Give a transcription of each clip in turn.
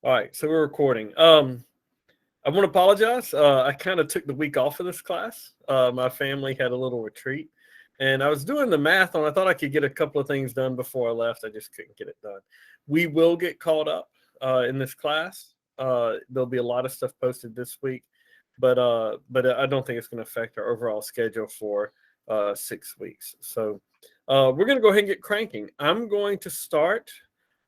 All right, so we're recording. I want to apologize. I kind of took the week off of this class. My family had a little retreat, and I was doing the math on. I thought I could get a couple of things done before I left. I just couldn't get it done. We will get caught up in this class. There'll be a lot of stuff posted this week, but I don't think it's going to affect our overall schedule for 6 weeks. So we're going to go ahead and get cranking. I'm going to start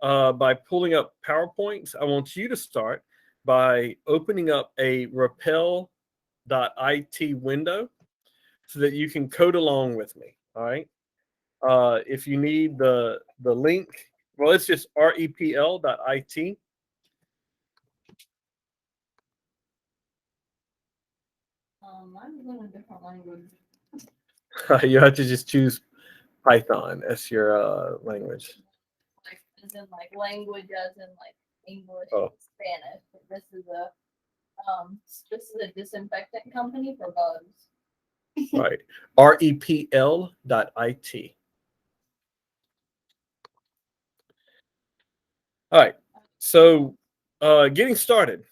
by pulling up PowerPoints. I want you to start by opening up a rappel.it window so that you can code along with me. All right. If you need the link, well, it's just repl.it. I'm in a different language. You have to just choose Python as your language. Like, as in like language, as in like English, Oh. Spanish. This is a disinfectant company for bugs. Right. repl.it. All right. So getting started.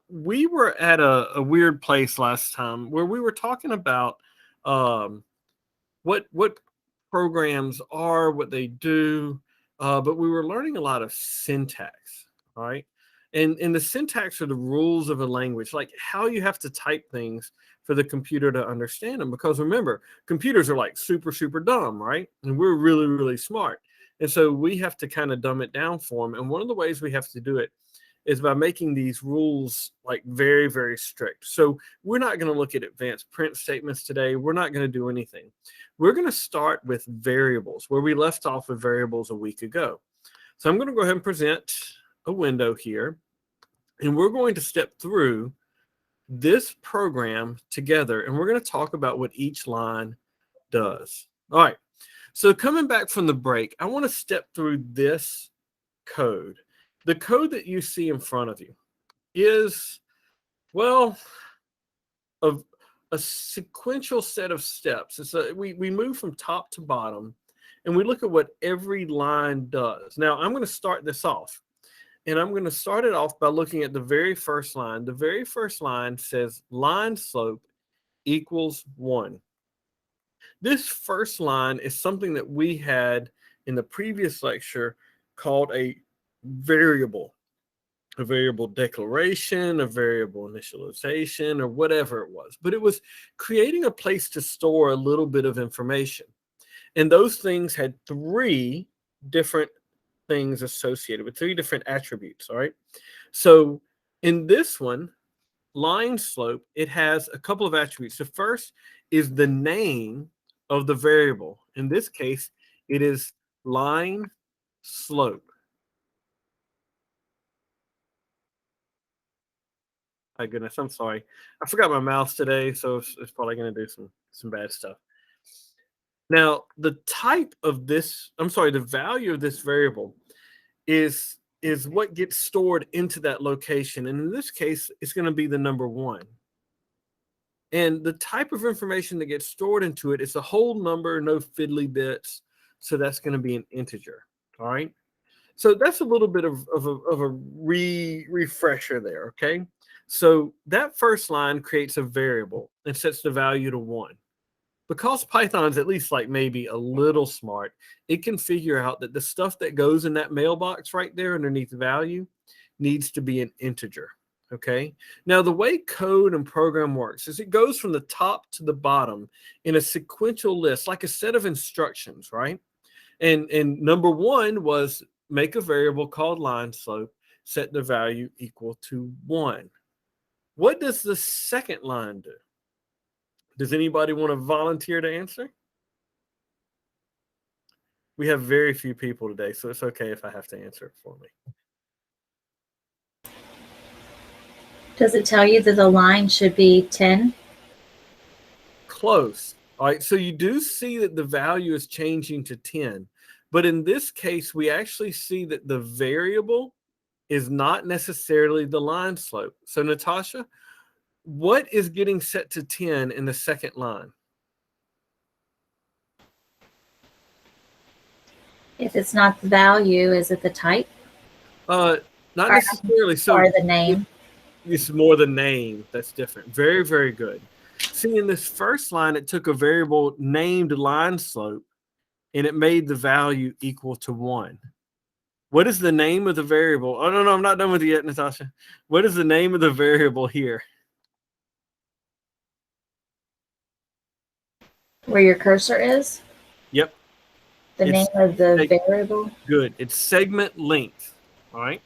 We were at a weird place last time where we were talking about what programs are, what they do, but we were learning a lot of syntax, right? And the syntax are the rules of a language, like how you have to type things for the computer to understand them. Because remember, computers are like super, super dumb, right? And we're really, really smart. And so we have to kind of dumb it down for them. And one of the ways we have to do it is by making these rules like very, very strict. So we're not going to look at advanced print statements today. We're not going to do anything. We're going to start with variables where we left off with variables a week ago. So I'm going to go ahead and present a window here, and we're going to step through this program together, and we're going to talk about what each line does. All right. So coming back from the break, I want to step through this code. The code that you see in front of you is, well, a sequential set of steps. We move from top to bottom, and we look at what every line does. Now, I'm going to start this off, and I'm going to start it off by looking at the very first line. The very first line says line slope equals 1. This first line is something that we had in the previous lecture called a variable declaration, a variable initialization, or whatever it was. But it was creating a place to store a little bit of information. And those things had 3 different things associated with 3 different attributes. All right. So in this one, line slope, it has a couple of attributes. The first is the name of the variable. In this case, it is line slope. My goodness, I'm sorry. I forgot my mouse today, so it's probably going to do some bad stuff. Now, the type of this, the value of this variable is what gets stored into that location. And in this case, it's going to be the number 1. And the type of information that gets stored into it is a whole number, no fiddly bits. So that's going to be an integer. All right. So that's a little bit of a refresher there. Okay. So that first line creates a variable and sets the value to 1. Because Python's at least like maybe a little smart, it can figure out that the stuff that goes in that mailbox right there underneath the value needs to be an integer. Okay. Now, the way code and program works is it goes from the top to the bottom in a sequential list, like a set of instructions, right? And number 1 was make a variable called line slope, set the value equal to 1. What does the second line do? Does anybody want to volunteer to answer? We have very few people today, so it's okay if I have to answer it for me. Does it tell you that the line should be 10? Close. All right, so you do see that the value is changing to 10. But in this case, we actually see that the variable is not necessarily the line slope. So Natasha, what is getting set to 10 in the second line? If it's not the value, is it the type? Not Or- necessarily. So or the name. it's more the name that's different. Very, very good. See, in this first line, it took a variable named line slope and it made the value equal to 1. What is the name of the variable? Oh, no, I'm not done with you yet, Natasha. What is the name of the variable here? Where your cursor is? Yep. The It's name of the seg- variable? Good. It's segment length. All right.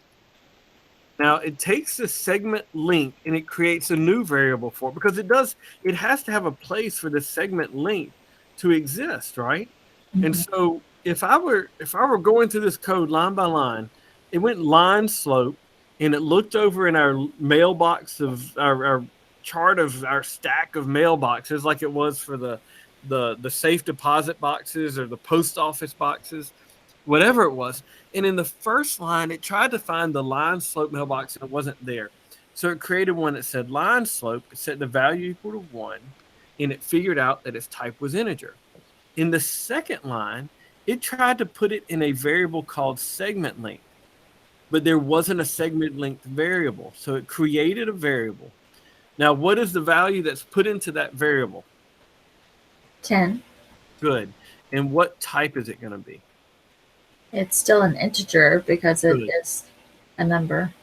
Now it takes the segment length and it creates a new variable for it because it has to have a place for the segment length to exist, right? And Mhm. so if I were going through this code line by line, it went line slope and it looked over in our mailbox of our chart of our stack of mailboxes like it was for the safe deposit boxes or the post office boxes, whatever it was. And in the first line, it tried to find the line slope mailbox and it wasn't there. So it created one that said line slope, it set the value equal to 1, and it figured out that its type was integer. In the second line, it tried to put it in a variable called segment length, but there wasn't a segment length variable. So it created a variable. Now, what is the value that's put into that variable? 10. Good. And what type is it going to be? It's still an integer because it Good. is a number.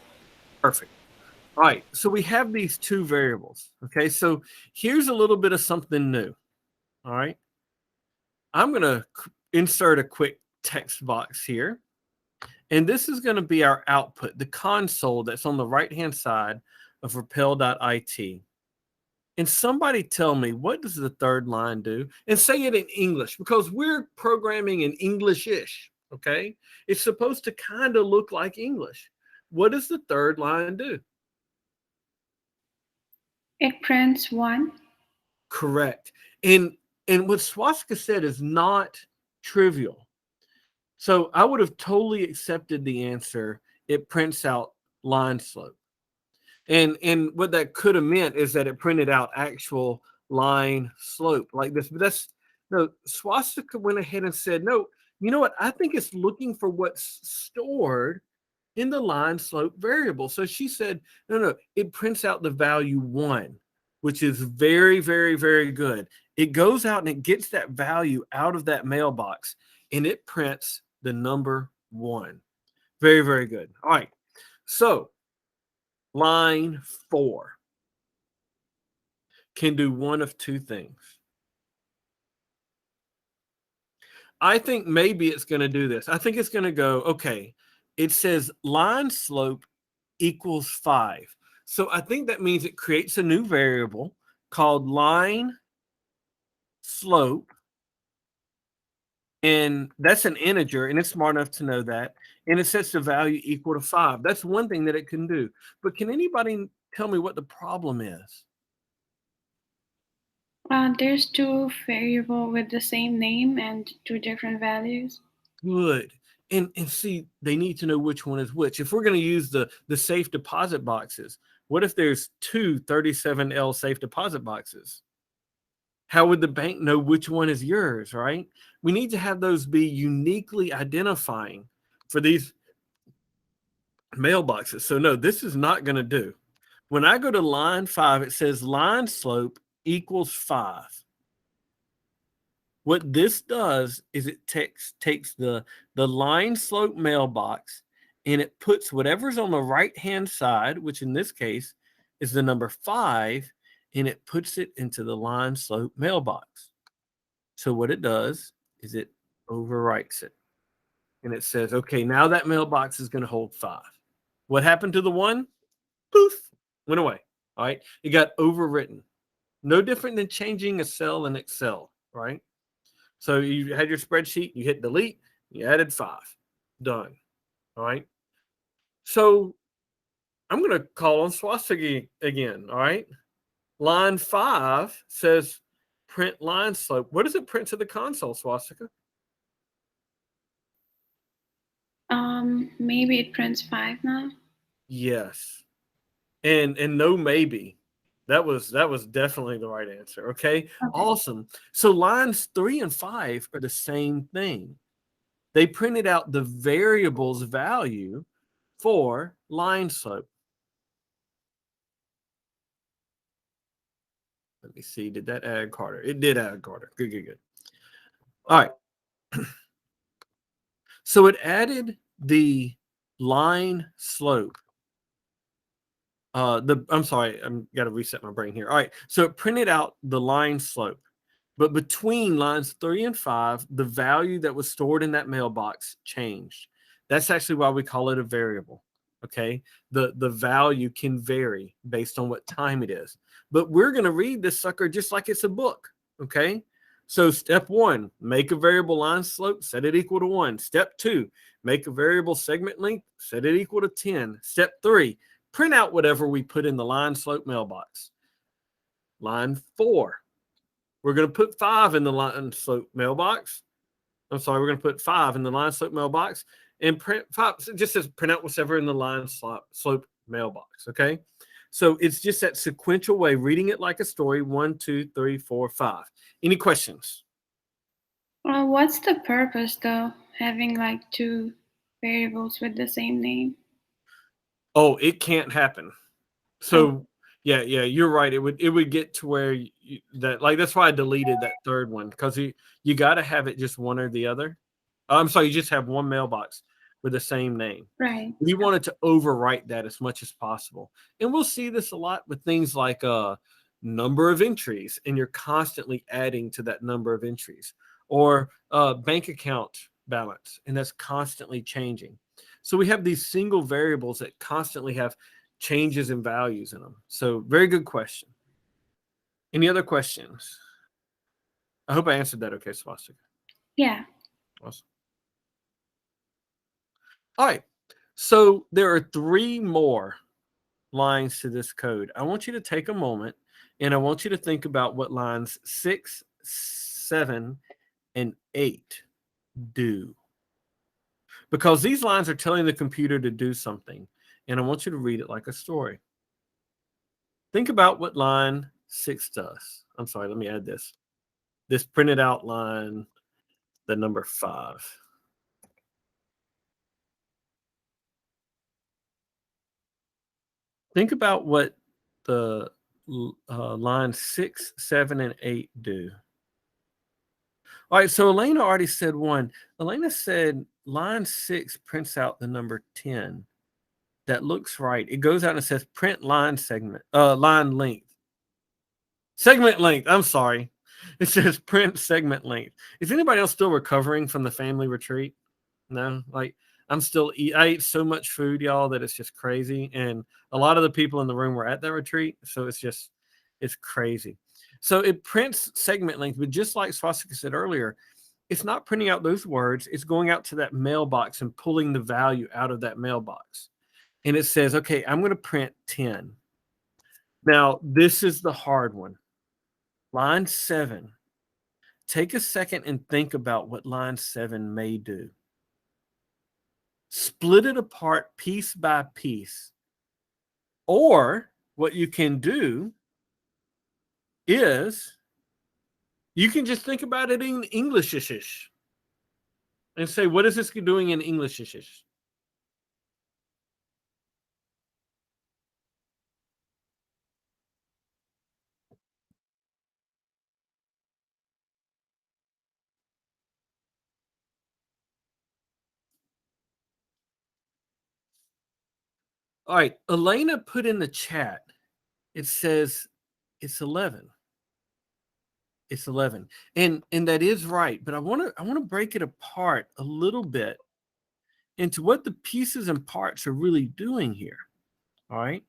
Perfect. All right. So we have these two variables. Okay. So here's a little bit of something new. All right. I'm going to insert a quick text box here. And this is going to be our output, the console that's on the right-hand side of Rappel.it. And somebody tell me, what does the third line do? And say it in English because we're programming in English-ish, okay? It's supposed to kind of look like English. What does the third line do? It prints 1. Correct. And what Swastika said is not trivial. So I would have totally accepted the answer. It prints out line slope. And what that could have meant is that it printed out actual line slope like this. But that's no, Swastika went ahead and said, no, you know what? I think it's looking for what's stored in the line slope variable. So she said, no, it prints out the value 1, which is very, very, very good. It goes out and it gets that value out of that mailbox and it prints the number 1. Very, very good. All right. So line 4 can do one of two things. I think maybe it's going to do this. I think it's going to go, okay, it says line slope equals 5. So I think that means it creates a new variable called line slope. And that's an integer, and it's smart enough to know that. And it sets the value equal to 5. That's one thing that it can do. But can anybody tell me what the problem is? There's 2 variables with the same name and 2 different values. Good. And see, they need to know which one is which. If we're going to use the safe deposit boxes, what if there's 2 37L safe deposit boxes? How would the bank know which one is yours, right? We need to have those be uniquely identifying for these mailboxes. So no, this is not going to do. When I go to line 5, it says line slope equals 5. What this does is it takes the line slope mailbox and it puts whatever's on the right-hand side, which in this case is the number 5, and it puts it into the line slope mailbox. So what it does is it overwrites it. And it says, okay, now that mailbox is going to hold 5. What happened to the 1? Poof, went away. All right. It got overwritten. No different than changing a cell in Excel, right? So you had your spreadsheet, you hit delete, you added 5. Done. All right. So I'm going to call on Swastika again. All right. Line 5 says print line slope. What does it print to the console, Swastika? Maybe it prints 5 now. Yes. And no maybe. That was definitely the right answer. Okay. Awesome. So lines 3 and 5 are the same thing. They printed out the variable's value for line slope. Let me see. Did that add Carter? It did add Carter. Good, good, good. All right. So it added the line slope. I'm sorry, I'm got to reset my brain here. All right. So it printed out the line slope, but between lines 3 and 5, the value that was stored in that mailbox changed. That's actually why we call it a variable. Okay. The value can vary based on what time it is. But we're going to read this sucker just like it's a book. Okay. So step 1, make a variable line slope, set it equal to 1. Step 2, make a variable segment length, set it equal to 10. Step 3, print out whatever we put in the line slope mailbox. Line 4, we're going to put 5 in the line slope mailbox. I'm sorry, we're going to put 5 in the line slope mailbox and print 5. So it just says print out whatever in the line slope mailbox. Okay. So it's just that sequential way, reading it like a story. 1, 2, 3, 4, 5. Any questions? What's the purpose though, having like 2 variables with the same name? Oh, it can't happen. So yeah, you're right. It would get to where that's why I deleted that third one, because you got to have it just one or the other. I'm sorry, you just have one mailbox with the same name. Right. We wanted to overwrite that as much as possible. And we'll see this a lot with things like number of entries, and you're constantly adding to that number of entries, or bank account balance, and that's constantly changing. So we have these single variables that constantly have changes in values in them. So very good question. Any other questions? I hope I answered that okay, Swastika. Yeah. Awesome. All right. So there are 3 more lines to this code. I want you to take a moment and I want you to think about what lines 6, 7, and 8 do. Because these lines are telling the computer to do something, and I want you to read it like a story. Think about what line 6 does. I'm sorry, let me add this. This printed out line, the number 5. Think about what the line 6, 7, and 8 do. All right, so Elena already said 1. Elena said line 6 prints out the number 10. That looks right. It goes out and says print line length. Segment length. I'm sorry. It says print segment length. Is anybody else still recovering from the family retreat? No, like I ate so much food, y'all, that it's just crazy. And a lot of the people in the room were at that retreat. So it's crazy. So it prints segment length, but just like Swastika said earlier, it's not printing out those words. It's going out to that mailbox and pulling the value out of that mailbox. And it says, okay, I'm going to print 10. Now, this is the hard one. Line 7. Take a second and think about what line 7 may do. Split it apart piece by piece. Or what you can do is you can just think about it in English-ish and say, what is this doing in English-ish? All right, Elena put in the chat. It says it's 11. It's 11. And that is right, but I want to break it apart a little bit into what the pieces and parts are really doing here. All right?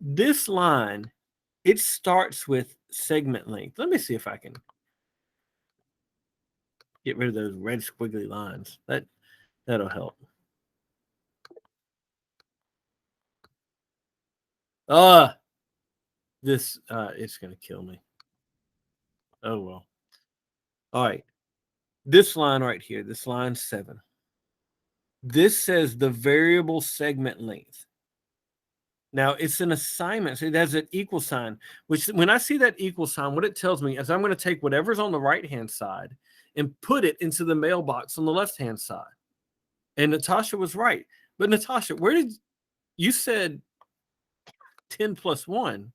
This line, it starts with segment length. Let me see if I can get rid of those red squiggly lines. That'll help. It's going to kill me. Oh, well. All right. This line right here, this line 7. This says the variable segment length. Now, it's an assignment. So it has an equal sign, which when I see that equal sign, what it tells me is I'm going to take whatever's on the right-hand side and put it into the mailbox on the left-hand side. And Natasha was right. But Natasha, where did you said 10 plus 1?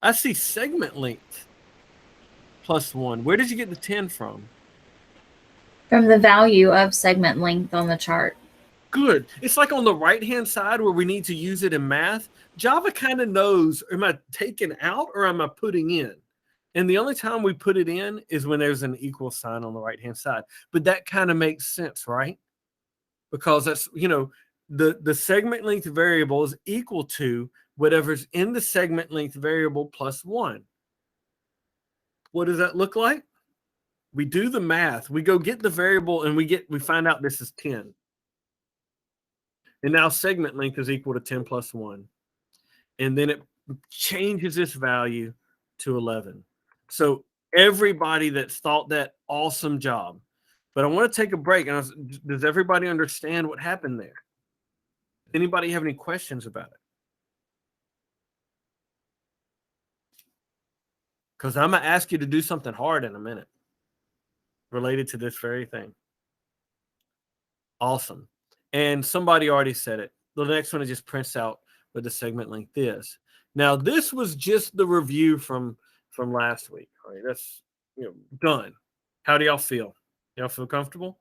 I see segment length plus 1. Where did you get the 10 from? From the value of segment length on the chart. Good. It's like on the right-hand side where we need to use it in math. Java kind of knows, am I taking out or am I putting in? And the only time we put it in is when there's an equal sign on the right-hand side. But that kind of makes sense, right? Because that's, the segment length variable is equal to whatever's in the segment length variable plus 1. What does that look like? We do the math. We go get the variable and we find out this is 10. And now segment length is equal to 10 plus 1. And then it changes this value to 11. So everybody that's thought that, awesome job. But I want to take a break. Does everybody understand what happened there? Anybody have any questions about it? Because I'm going to ask you to do something hard in a minute related to this very thing. Awesome. And somebody already said it. The next one, it just prints out what the segment length is. Now, this was just the review from last week. All right, that's done. How do y'all feel? Y'all feel comfortable?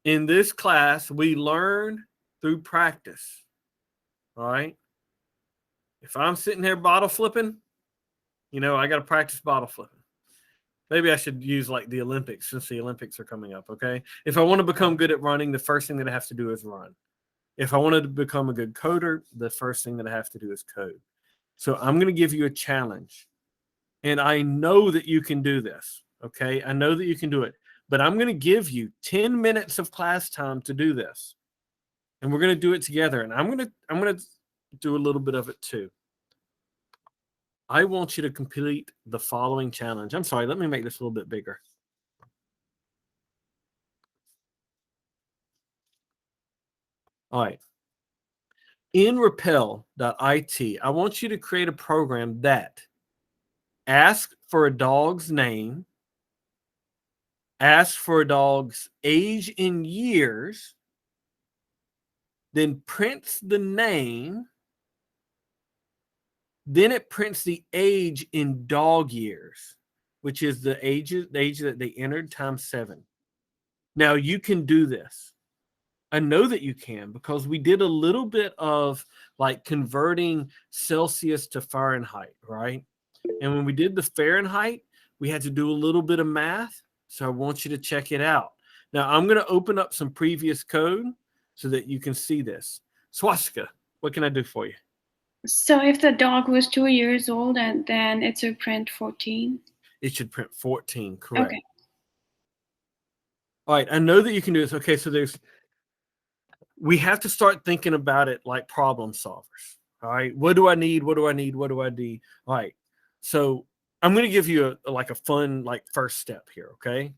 In this class, we learn through practice. All right. If I'm sitting here bottle flipping, I got to practice bottle flipping. Maybe I should use like the Olympics since the Olympics are coming up, okay? If I want to become good at running, the first thing that I have to do is run. If I wanted to become a good coder, the first thing that I have to do is code. So I'm going to give you a challenge. And I know that you can do this, okay? I know that you can do it. But I'm going to give you 10 minutes of class time to do this. And we're going to do it together. And I'm going to do a little bit of it too. I want you to complete the following challenge. I'm sorry, let me make this a little bit bigger. All right. In Rappel.it, I want you to create a program that asks for a dog's name, asks for a dog's age in years, then prints the name, then it prints the age in dog years, which is the age that they entered times 7. Now, you can do this. I know that you can because we did a little bit of like converting Celsius to Fahrenheit, right? And when we did the Fahrenheit, we had to do a little bit of math. So I want you to check it out. Now, I'm going to open up some previous code so that you can see this. Swastika, what can I do for you? So if the dog was 2 years old, and then it should print 14. It should print 14, correct. Okay. All right, I know that you can do this. Okay, so we have to start thinking about it like problem solvers. All right, what do I need? What do I need? What do I need? All right, so I'm going to give you a fun first step here, okay?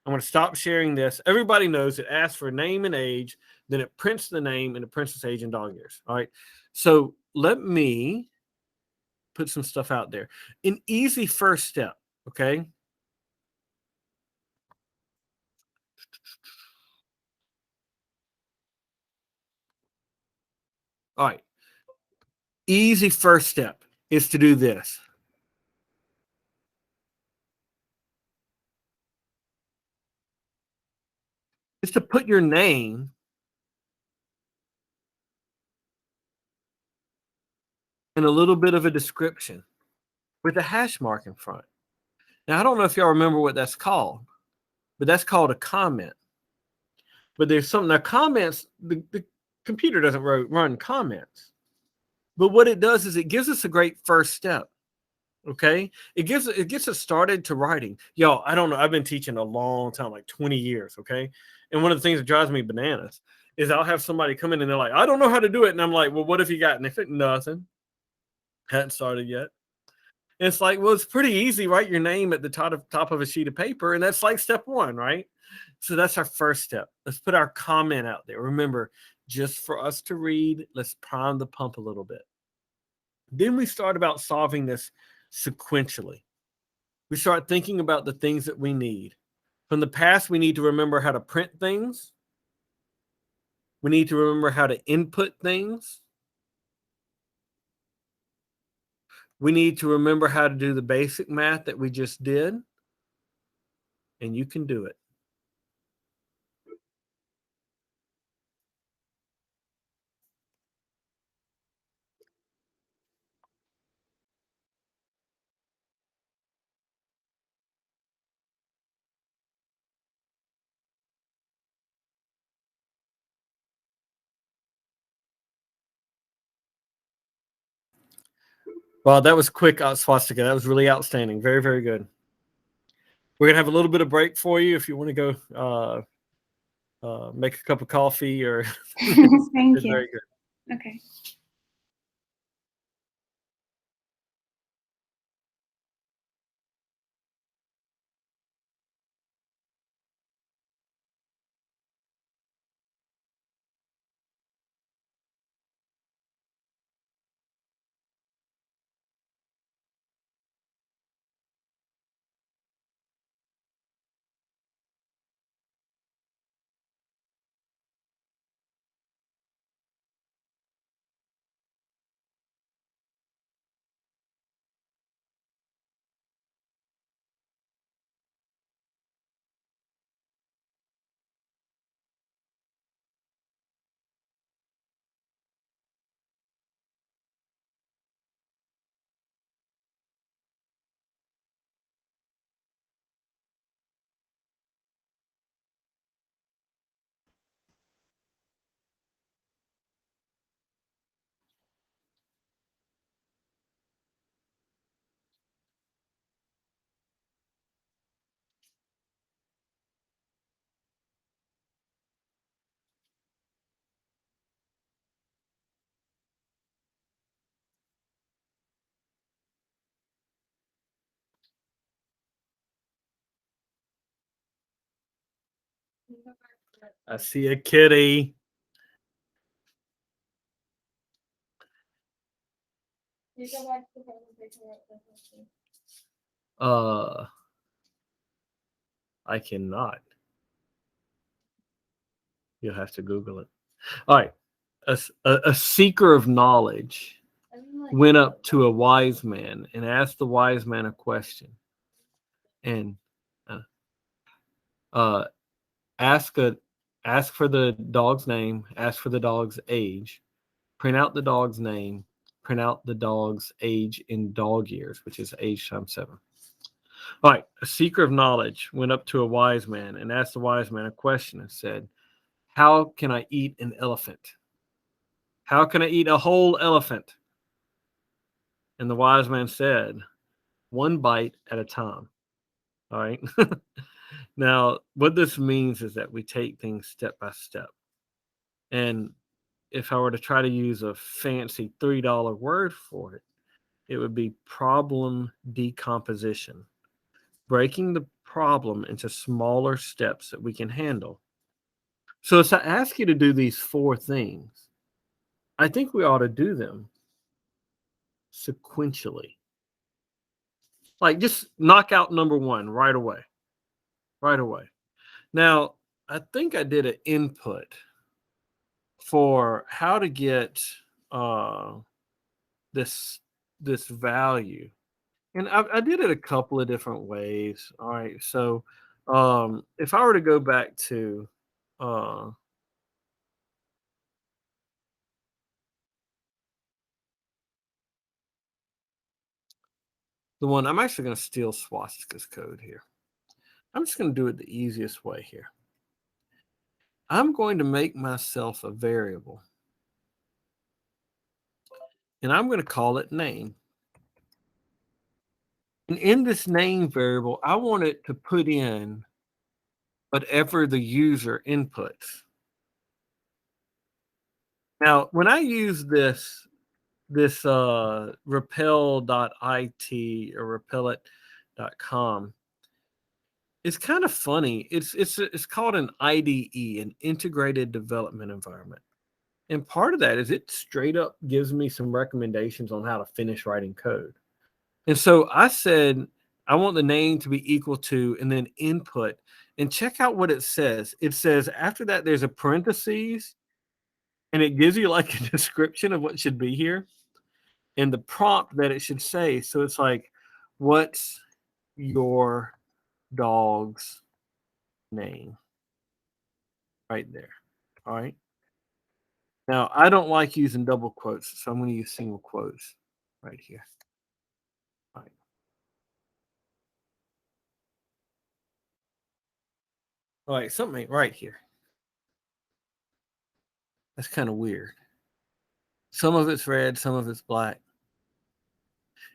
I'm going to stop sharing this. Everybody knows it asks for name and age, then it prints the name and it prints its age in dog years. All right, so let me put some stuff out there. An easy first step, okay? All right. Easy first step is to do this. It's to put your name and a little bit of a description with a hash mark in front. Now, I don't know if y'all remember what that's called, but that's called a comment. But there's something, now comments, the computer doesn't run comments. But what it does is it gives us a great first step. Okay. It gets us started to writing. Y'all, I don't know. I've been teaching a long time, like 20 years. Okay. And one of the things that drives me bananas is I'll have somebody come in and they're like, I don't know how to do it. And I'm like, well, what have you got? And they think nothing. Hadn't started yet. And it's like, well, it's pretty easy. Write your name at the top of a sheet of paper. And that's like step 1, right? So that's our first step. Let's put our comment out there. Remember, just for us to read, let's prime the pump a little bit. Then we start about solving this sequentially. We start thinking about the things that we need. From the past, we need to remember how to print things. We need to remember how to input things. We need to remember how to do the basic math that we just did. And you can do it. Well, that was quick, Swastika. That was really outstanding. Very, very good. We're going to have a little bit of break for you if you want to go make a cup of coffee or. Thank you. Very good. Okay. I see a kitty. You go back to the presentation where it says missing. I cannot. You'll have to Google it. All right. A seeker of knowledge I mean, like, went up to a wise man and asked the wise man a question. And ask for the dog's name, ask for the dog's age, print out the dog's name, print out the dog's age in dog years, which is age times 7. All right. A seeker of knowledge went up to a wise man and asked the wise man a question and said, how can I eat an elephant? How can I eat a whole elephant? And the wise man said, 1 bite at a time. All right. Now, what this means is that we take things step by step. And if I were to try to use a fancy $3 word for it, it would be problem decomposition, breaking the problem into smaller steps that we can handle. So as I ask you to do these 4 things, I think we ought to do them sequentially. Like just knock out number 1 right away. Right away. Now, I think I did an input for how to get this value. And I did it a couple of different ways. All right. So if I were to go back to the one, I'm actually going to steal Swastika's code here. I'm just going to do it the easiest way here. I'm going to make myself a variable. And I'm going to call it name. And in this name variable, I want it to put in whatever the user inputs. Now, when I use this repel.it or repellit.com, it's kind of funny. It's called an IDE, an integrated development environment. And part of that is it straight up gives me some recommendations on how to finish writing code. And so I said, I want the name to be equal to, and then input. And check out what it says. It says after that, there's a parentheses, and it gives you like a description of what should be here and the prompt that it should say. So it's like, what's your dog's name? Right there. All right. Now, I don't like using double quotes, so I'm going to use single quotes right here. All right. All right, something ain't right here. That's kind of weird. Some of it's red, some of it's black.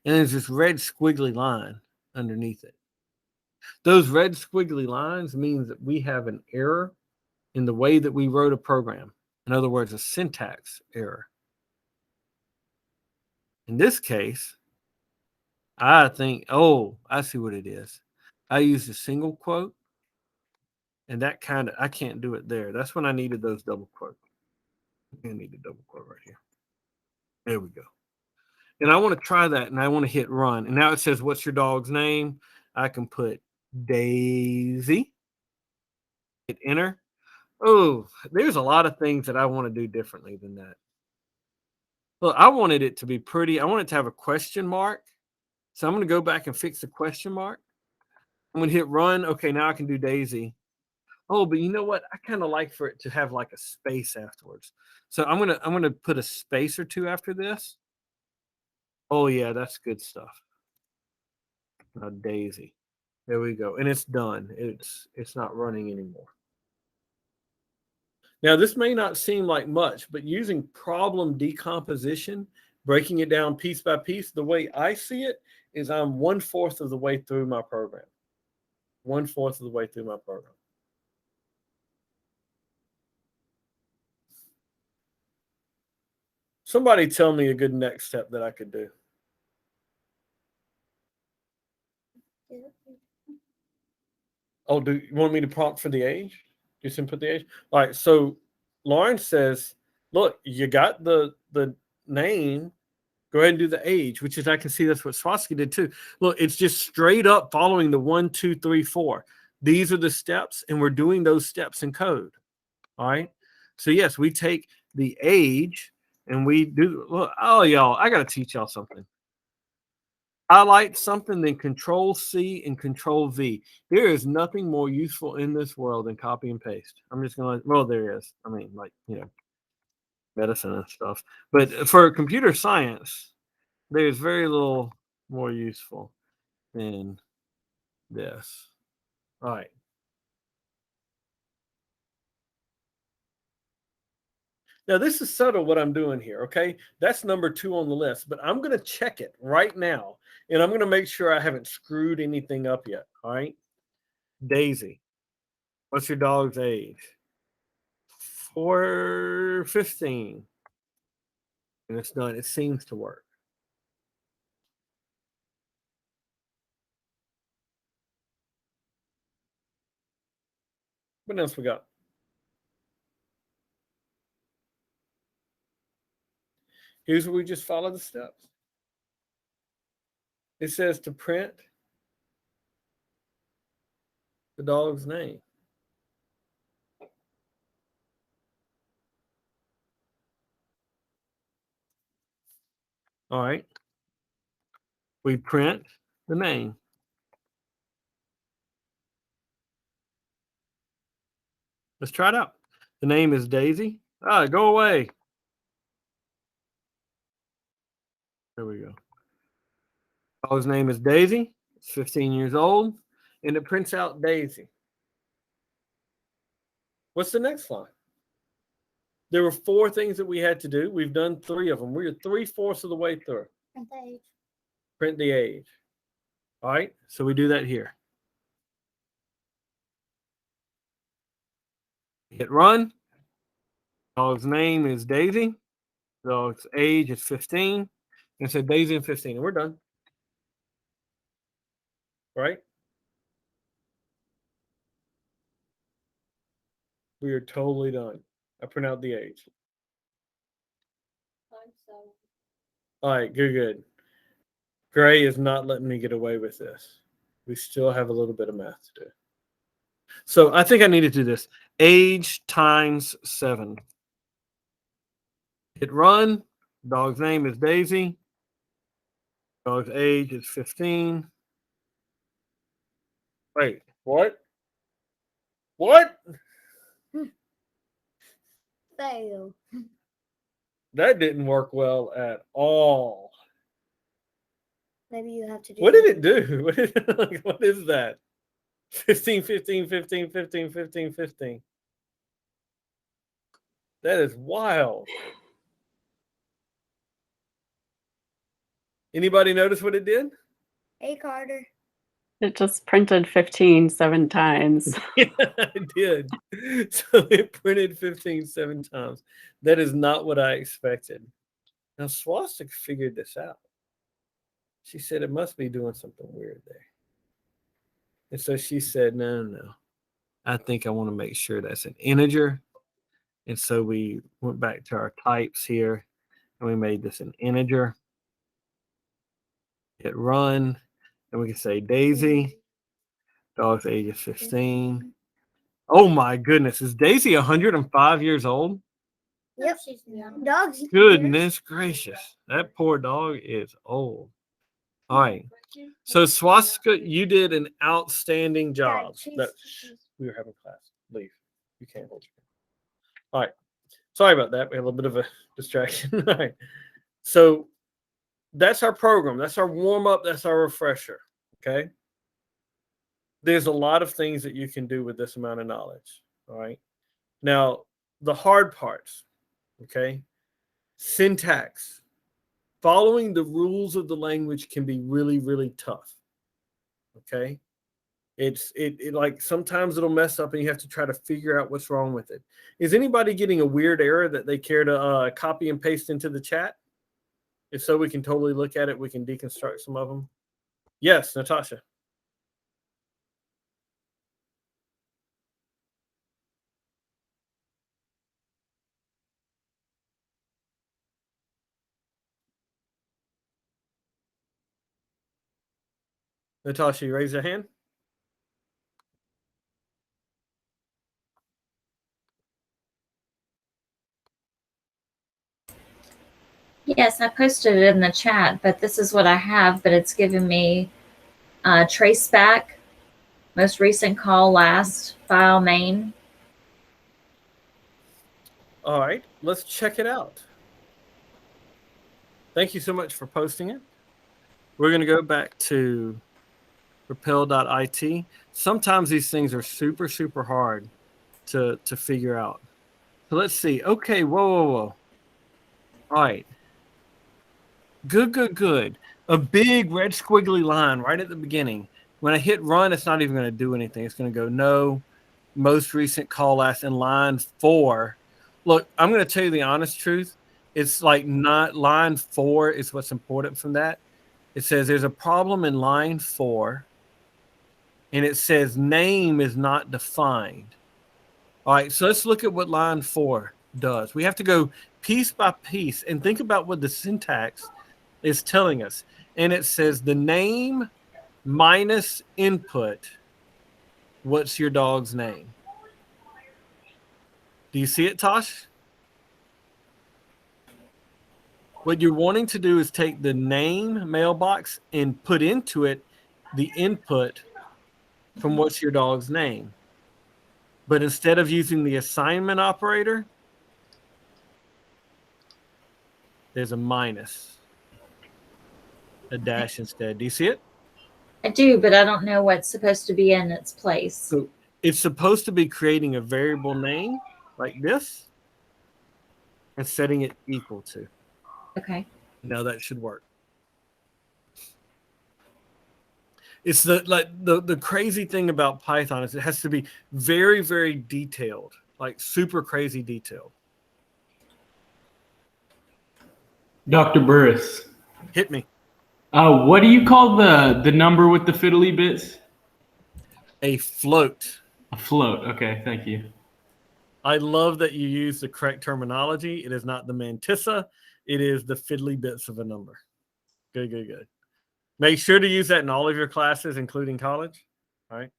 And there's this red squiggly line underneath it. Those red squiggly lines means that we have an error in the way that we wrote a program. In other words, a syntax error. In this case, I think, oh, I see what it is. I used a single quote, and that kind of, I can't do it there. That's when I needed those double quotes. I need a double quote right here. There we go. And I want to try that, and I want to hit run. And now it says, what's your dog's name? I can put Daisy. Hit enter. Oh, there's a lot of things that I want to do differently than that. Well, I wanted it to be pretty. I want it to have a question mark. So I'm going to go back and fix the question mark. I'm going to hit run. Okay, now I can do Daisy. Oh, but you know what? I kind of like for it to have like a space afterwards. So I'm gonna put a space or two after this. Oh yeah, that's good stuff. Now Daisy. There we go. And it's done. It's not running anymore. Now, this may not seem like much, but using problem decomposition, breaking it down piece by piece, the way I see it is I'm 1/4 of the way through my program. 1/4 of the way through my program. Somebody tell me a good next step that I could do. Oh, do you want me to prompt for the age? Just input the age? All right. So Lauren says, look, you got the name. Go ahead and do the age, which is, I can see that's what Swastika did too. Look, it's just straight up following the 1, 2, 3, 4. These are the steps, and we're doing those steps in code. All right. So yes, we take the age and we do, look, oh, y'all, I got to teach y'all something. Highlight something, then Control C and Control V. There is nothing more useful in this world than copy and paste. I'm just going to, well, there is. I mean, like, you know, medicine and stuff. But for computer science, there's very little more useful than this. All right. Now, this is subtle what I'm doing here, okay? That's number 2 on the list, but I'm going to check it right now, and I'm going to make sure I haven't screwed anything up yet, all right? Daisy, what's your dog's age? 4:15. And it's done. It seems to work. What else we got? Here's where we just follow the steps. It says to print the dog's name. All right. We print the name. Let's try it out. The name is Daisy. Ah, go away. There we go. Dog's name is Daisy. It's 15 years old, and it prints out Daisy. What's the next line? There were 4 things that we had to do. We've done 3 of them. We're 3/4 of the way through. Print the age. Print the age. All right, so we do that here. Hit run. Dog's name is Daisy. Dog's age is 15. And it said Daisy and 15, and we're done. Right? We are totally done. I print out the age. All right, good. Gray is not letting me get away with this. We still have a little bit of math to do. So I think I need to do this. Age times 7. Hit run. Dog's name is Daisy. Dog's age is 15. Wait, what? What? Fail. That didn't work well at all. Maybe you have to do. What did it do? What is that? 15, 15, 15, 15, 15, 15. That is wild. Anybody notice what it did? Hey, Carter. It just printed 15 7 times. Yeah, it did. So it printed 15 7 times. That is not what I expected. Now Swastika figured this out. She said it must be doing something weird there. And so she said, no. I think I want to make sure that's an integer. And so we went back to our types here and we made this an integer. Hit run. And we can say Daisy. Dog's age is 15. Oh my goodness. Is Daisy 105 years old? Yep. Dogs. Goodness gracious. That poor dog is old. All right. So Swastika, you did an outstanding job. We were having class. Leave. You can't hold your. All right. Sorry about that. We had a little bit of a distraction. All right. So that's our program. That's our warm-up. That's our refresher. Okay. There's a lot of things that you can do with this amount of knowledge. All right. Now, the hard parts, okay? Syntax. Following the rules of the language can be really, really tough. Okay. It like sometimes it'll mess up and you have to try to figure out what's wrong with it. Is anybody getting a weird error that they care to copy and paste into the chat? If so, we can totally look at it. We can deconstruct some of them. Yes, Natasha. Natasha, you raise your hand. Yes, I posted it in the chat, but this is what I have, but it's giving me trace back, most recent call, last file main. All right, let's check it out. Thank you so much for posting it. We're going to go back to Rappel.it. Sometimes these things are super, super hard to figure out. So let's see. Okay, whoa. All right. Good. A big red squiggly line right at the beginning. When I hit run, it's not even going to do anything. It's going to go no, most recent call last in line 4. Look, I'm going to tell you the honest truth. It's like not line 4 is what's important from that. It says there's a problem in line 4, and it says name is not defined. All right, so let's look at what line 4 does. We have to go piece by piece and think about what the syntax is telling us. And it says the name minus input. What's your dog's name? Do you see it, Tosh? What you're wanting to do is take the name mailbox and put into it the input from what's your dog's name. But instead of using the assignment operator, there's a minus, a dash instead. Do you see it? I do, but I don't know what's supposed to be in its place. So it's supposed to be creating a variable name like this and setting it equal to. Okay. Now that should work. It's the crazy thing about Python is it has to be very, very detailed, like super crazy detailed. Dr. Burris, Hit me. what do you call the number with the fiddly bits? A float. A float. Okay, thank you. I love that you use the correct terminology. It is not the mantissa. It is the fiddly bits of a number. Good. Make sure to use that in all of your classes, including college. All right.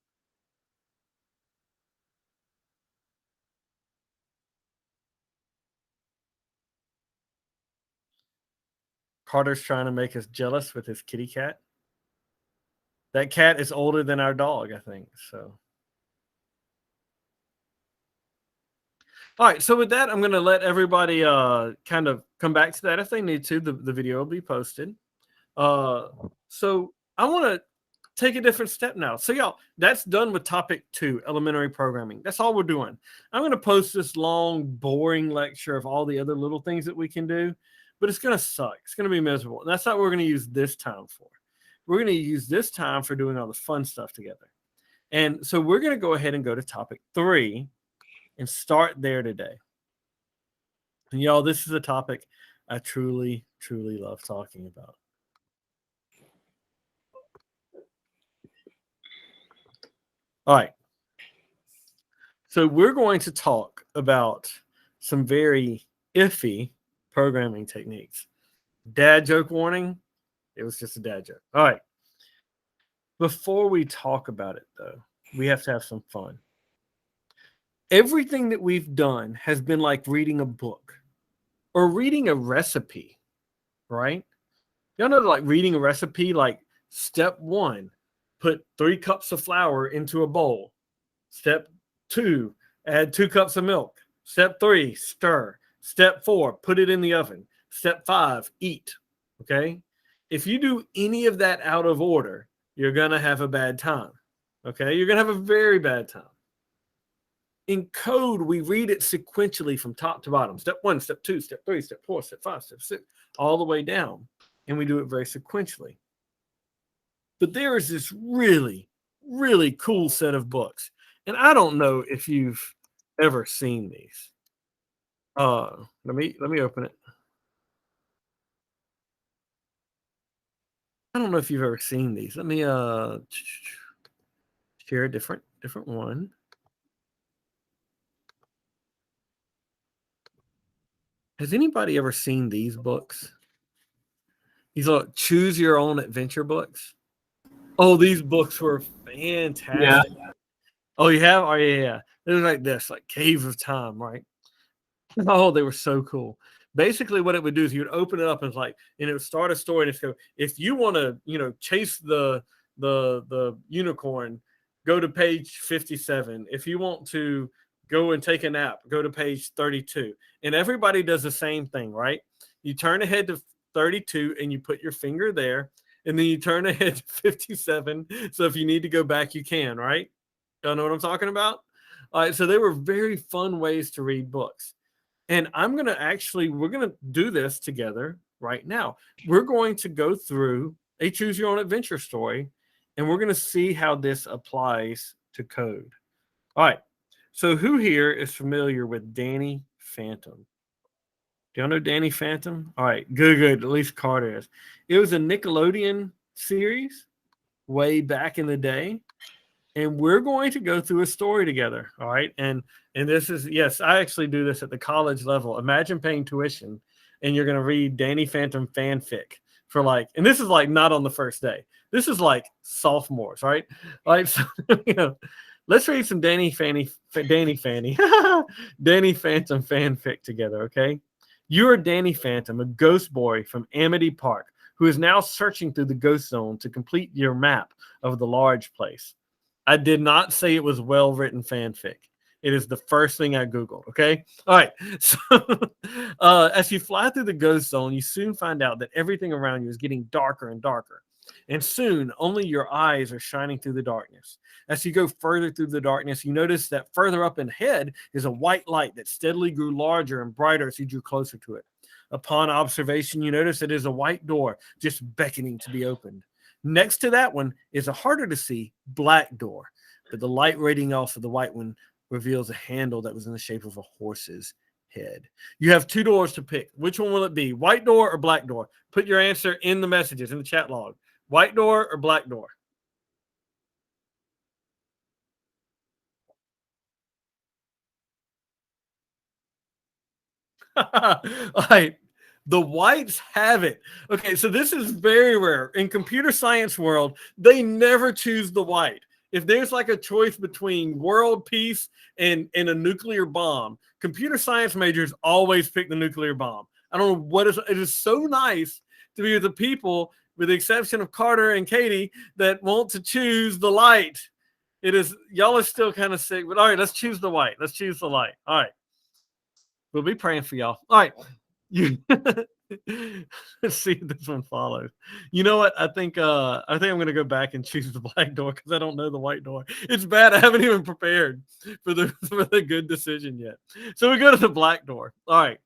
Carter's trying to make us jealous with his kitty cat. That cat is older than our dog, I think. So, all right. So with that, I'm going to let everybody kind of come back to that if they need to. The video will be posted. So I want to take a different step now. So y'all, that's done with topic 2, elementary programming. That's all we're doing. I'm going to post this long, boring lecture of all the other little things that we can do, but it's going to suck. It's going to be miserable. And that's not what we're going to use this time for. We're going to use this time for doing all the fun stuff together. And so we're going to go ahead and go to topic 3 and start there today. And y'all, this is a topic I truly, truly love talking about. All right. So we're going to talk about some very iffy programming techniques. Dad joke warning. It was just a dad joke. All right. Before we talk about it, though, we have to have some fun. Everything that we've done has been like reading a book or reading a recipe, right? Y'all know, like reading a recipe, like step 1, put 3 cups of flour into a bowl. Step 2, add 2 cups of milk. Step 3, stir. Step 4, put it in the oven. Step 5, eat. Okay? If you do any of that out of order, you're going to have a bad time. Okay? You're going to have a very bad time. In code, we read it sequentially from top to bottom. Step 1, step 2, step 3, step 4, step 5, step 6, all the way down. And we do it very sequentially. But there is this really, really cool set of books. And I don't know if you've ever seen these. Let me open it. I don't know if you've ever seen these. Let me share a different one. Has anybody ever seen these books? These are choose your own adventure books. Oh, these books were fantastic. Yeah. Oh, you have? Oh, yeah. They were like this, like Cave of Time, right? Oh, they were so cool. Basically, what it would do is you would open it up and it's like, and it would start a story. And it's go, if you want to, chase the unicorn, go to page 57. If you want to go and take a nap, go to page 32. And everybody does the same thing, right? You turn ahead to 32 and you put your finger there, and then you turn ahead to 57. So if you need to go back, you can, right? Y'all know what I'm talking about? All right. So they were very fun ways to read books. And we're going to do this together right now. We're going to go through a choose your own adventure story, and we're going to see how this applies to code. All right. So who here is familiar with Danny Phantom? Do y'all know Danny Phantom? All right, good. At least Carter is. It was a Nickelodeon series way back in the day. And we're going to go through a story together. All right. And this is, yes, I actually do this at the college level. Imagine paying tuition and you're going to read Danny Phantom fanfic for and this is not on the first day. This is like sophomores, right? Like, so, let's read some Danny Phantom fanfic together. Okay. You're Danny Phantom, a ghost boy from Amity Park, who is now searching through the ghost zone to complete your map of the large place. I did not say it was well-written fanfic. It is the first thing I Googled, okay? All right. So as you fly through the ghost zone, you soon find out that everything around you is getting darker and darker. And soon, only your eyes are shining through the darkness. As you go further through the darkness, you notice that further up ahead is a white light that steadily grew larger and brighter as you drew closer to it. Upon observation, you notice it is a white door just beckoning to be opened. Next to that one is a harder to see black door, but the light radiating off of the white one reveals a handle that was in the shape of a horse's head. You have 2 doors to pick. Which one will it be? White door or black door? Put your answer in the messages, in the chat log. White door or black door? All right. The whites have it. Okay, so this is very rare. In computer science world, they never choose the white. If there's a choice between world peace and a nuclear bomb, computer science majors always pick the nuclear bomb. I don't know what it is so nice to be with the people, with the exception of Carter and Katie, that want to choose the light. It is, y'all are still kind of sick, but all right, let's choose the white. Let's choose the light. All right. We'll be praying for y'all. All right. You let's see if this one follows. You know what? I think I'm gonna go back and choose the black door because I don't know the white door. It's bad. I haven't even prepared for the good decision yet. So we go to the black door. All right.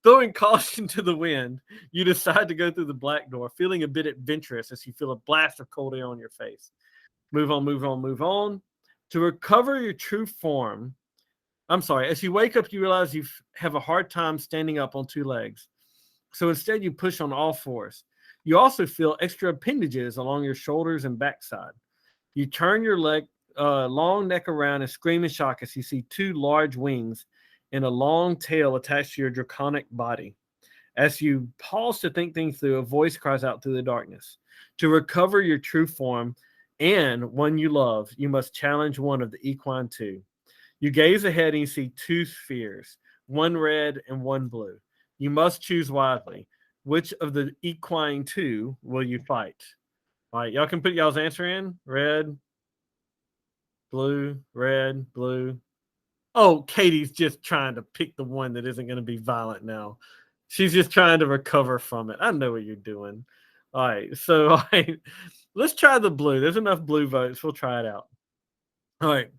Throwing caution to the wind, you decide to go through the black door, feeling a bit adventurous as you feel a blast of cold air on your face. Move on, move on, move on. To recover your true form, as you wake up, you realize you have a hard time standing up on two legs. So instead, you push on all fours. You also feel extra appendages along your shoulders and backside. You turn your long neck around and scream in shock as you see two large wings and a long tail attached to your draconic body. As you pause to think things through, a voice cries out through the darkness. To recover your true form and one you love, you must challenge one of the equine two. You gaze ahead and you see two spheres, one red and one blue. You must choose wisely. Which of the equine two will you fight? All right, y'all can put y'all's answer in. Red, blue, red, blue. Oh, Katie's just trying to pick the one that isn't going to be violent now. She's just trying to recover from it. I know what you're doing. All right, so let's try the blue. There's enough blue votes. We'll try it out. All right.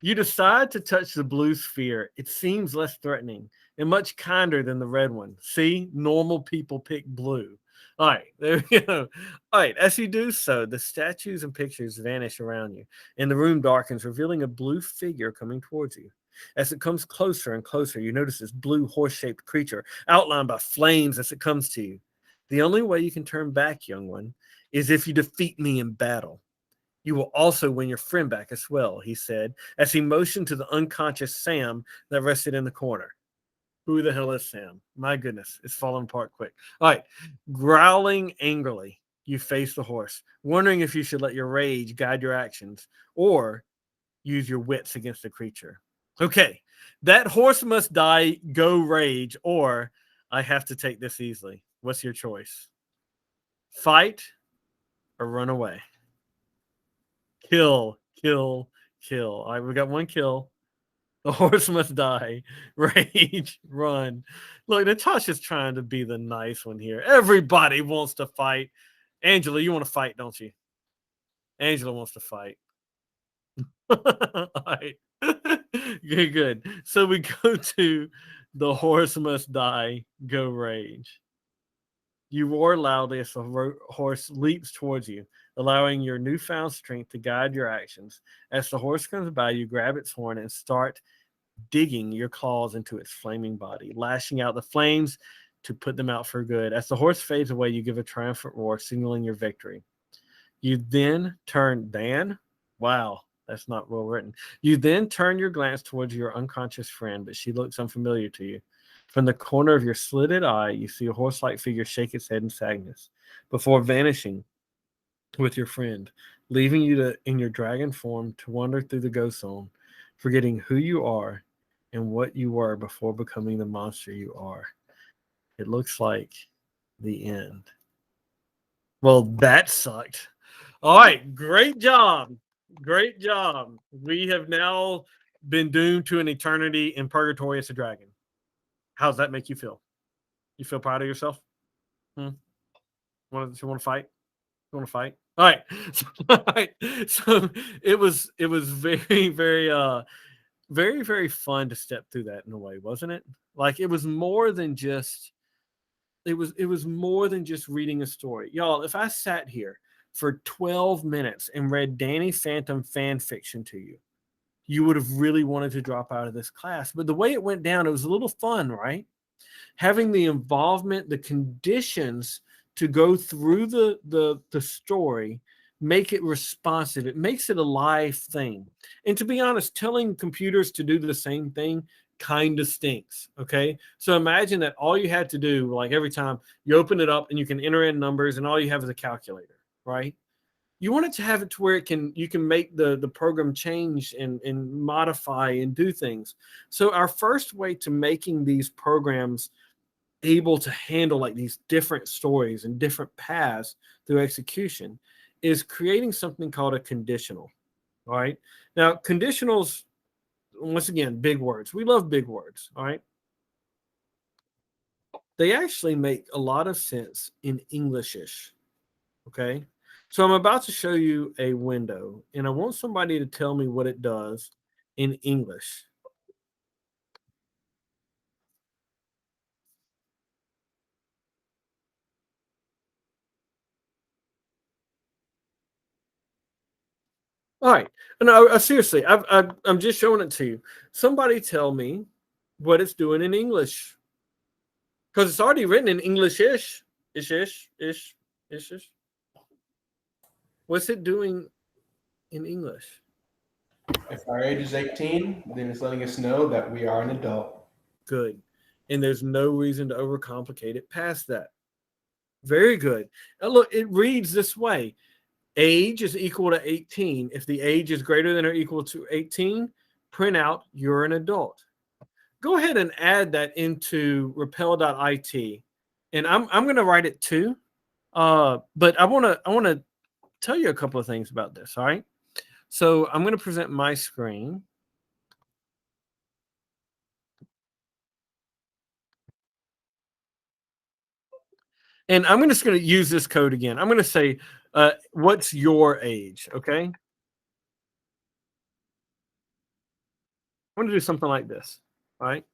You decide to touch the blue sphere. It seems less threatening and much kinder than the red one. See, normal people pick blue. All right, there we go. All right, as you do so, the statues and pictures vanish around you, and the room darkens, revealing a blue figure coming towards you. As it comes closer and closer, you notice this blue horse-shaped creature outlined by flames as it comes to you. The only way you can turn back, young one, is if you defeat me in battle. You will also win your friend back as well, he said, as he motioned to the unconscious Sam that rested in the corner. Who the hell is Sam? My goodness, it's falling apart quick. All right. Growling angrily, you face the horse, wondering if you should let your rage guide your actions or use your wits against the creature. Okay, that horse must die, go rage, or I have to take this easily. What's your choice? Fight or run away? Kill, kill, kill. All right, we got one kill. The horse must die. Rage, run. Look, Natasha's trying to be the nice one here. Everybody wants to fight. Angela, you want to fight, don't you? Angela wants to fight. All right. Good, good. So we go to the horse must die, go rage. You roar loudly as the horse leaps towards you, allowing your newfound strength to guide your actions. As the horse comes by, you grab its horn and start digging your claws into its flaming body, lashing out the flames to put them out for good. As the horse fades away, you give a triumphant roar, signaling your victory. You then turn, Dan? Wow, that's not well written. You then turn your glance towards your unconscious friend, but she looks unfamiliar to you. From the corner of your slitted eye, you see a horse-like figure shake its head in sadness before vanishing with your friend, leaving you in your dragon form to wander through the ghost zone, forgetting who you are and what you were before becoming the monster you are. It looks like the end. Well, that sucked. All right, great job. Great job. We have now been doomed to an eternity in purgatory as a dragon. How does that make you feel? You feel proud of yourself? You want to fight? You want to fight? All right. All right. So it was very, very, very, very fun to step through that in a way, wasn't it? Like it was more than just, it was more than just reading a story. Y'all, if I sat here for 12 minutes and read Danny Phantom fan fiction to you, you would have really wanted to drop out of this class. But the way it went down, it was a little fun, right? Having the involvement, the conditions to go through the story, make it responsive. It makes it a live thing. And to be honest, telling computers to do the same thing kind of stinks, okay? So imagine that all you had to do, like every time you open it up and you can enter in numbers and all you have is a calculator, right? You want it to have it to where you can make the program change and modify and do things. So our first way to making these programs able to handle like these different stories and different paths through execution is creating something called a conditional. All right. Now, conditionals, once again, big words. We love big words. All right. They actually make a lot of sense in Englishish. Okay. So I'm about to show you a window, and I want somebody to tell me what it does in English. All right. No, seriously, I'm just showing it to you. Somebody tell me what it's doing in English, because it's already written in English-ish, ish. What's it doing in English? If our age is 18, then it's letting us know that we are an adult. Good. And there's no reason to overcomplicate it past that. Very good. Now look, it reads this way. Age is equal to 18. If the age is greater than or equal to 18, print out you're an adult. Go ahead and add that into Rappel.it. And I'm going to write it too. But I want to tell you a couple of things about this. All right. So I'm going to present my screen. And I'm just going to use this code again. I'm going to say, what's your age? Okay. I'm going to do something like this. All right.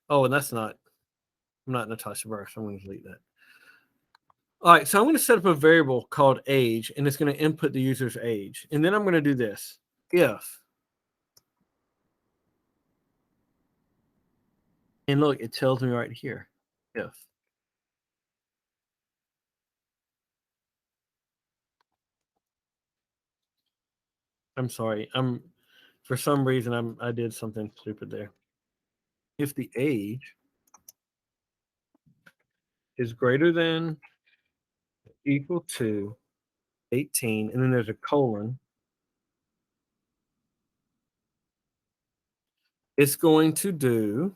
Oh, and I'm not Natasha Burst. I'm going to delete that. All right, so I'm going to set up a variable called age, and it's going to input the user's age. And then I'm going to do this. If. And look, it tells me right here. If. I'm sorry. For some reason I did something stupid there. If the age is greater than equal to 18, and then there's a colon, it's going to do